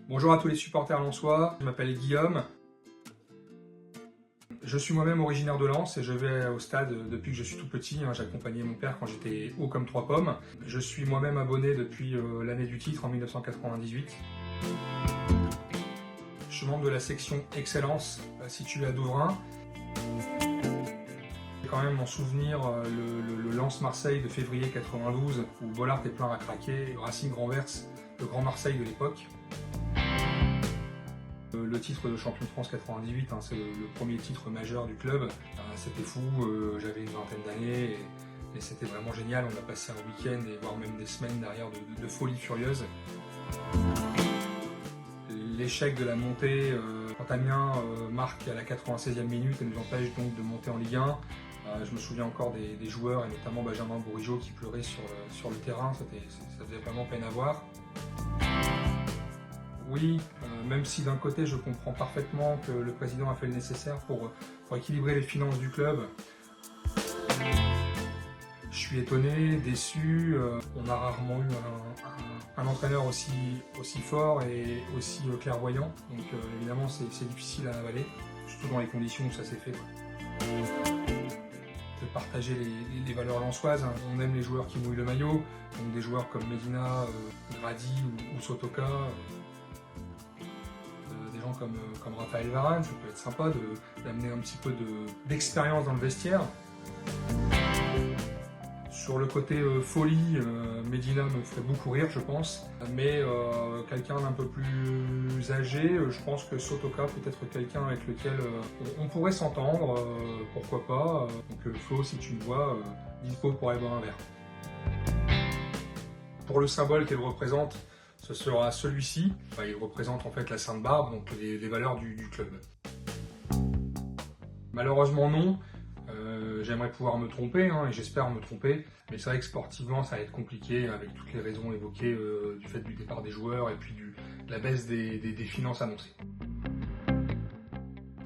Bonjour à tous les supporters lensois, je m'appelle Guillaume. Je suis moi-même originaire de Lens et je vais au stade depuis que je suis tout petit. J'accompagnais mon père quand j'étais haut comme 3 pommes. Je suis moi-même abonné depuis l'année du titre en 1998. Je suis membre de la section Excellence située à Douvrin. J'ai quand même en souvenir le Lens-Marseille de février 92 où Bollaert est plein à craquer, Racing renverse le Grand Marseille de l'époque. Le titre de champion de France 98, c'est le premier titre majeur du club. C'était fou, j'avais une vingtaine d'années et c'était vraiment génial. On a passé un week-end et voire même des semaines derrière de folie furieuse. L'échec de la montée, quand Amiens marque à la 96e minute et nous empêche donc de monter en Ligue 1. Je me souviens encore des joueurs et notamment Benjamin Bourigeaud qui pleurait sur le terrain, ça faisait vraiment peine à voir. Oui, même si d'un côté je comprends parfaitement que le président a fait le nécessaire pour équilibrer les finances du club, je suis étonné, déçu. On a rarement eu un entraîneur aussi fort et aussi clairvoyant, donc évidemment c'est difficile à avaler, surtout dans les conditions où ça s'est fait. De partager les valeurs lensoises, on aime les joueurs qui mouillent le maillot, donc des joueurs comme Medina, Grady ou Sotoka. Des gens comme Raphaël Varane, ça peut être sympa d'amener un petit peu d'expérience dans le vestiaire. Sur le côté folie, Medina me ferait beaucoup rire, je pense. Mais quelqu'un d'un peu plus âgé, je pense que Sotoka peut être quelqu'un avec lequel on pourrait s'entendre, pourquoi pas. Donc Flo, si tu me vois, dispo pour aller boire un verre. Pour le symbole qu'elle représente, ce sera celui-ci. Il représente en fait la Sainte Barbe, donc les valeurs du club. Malheureusement non. J'aimerais pouvoir me tromper et j'espère me tromper, mais c'est vrai que sportivement ça va être compliqué avec toutes les raisons évoquées du fait du départ des joueurs et puis de la baisse des finances annoncées.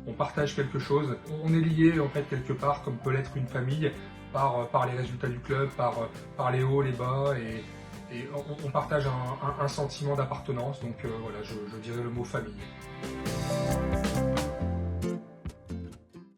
On partage quelque chose, on est lié en fait quelque part comme peut l'être une famille par les résultats du club, par les hauts, les bas et on partage un sentiment d'appartenance, donc voilà, je dirais le mot famille.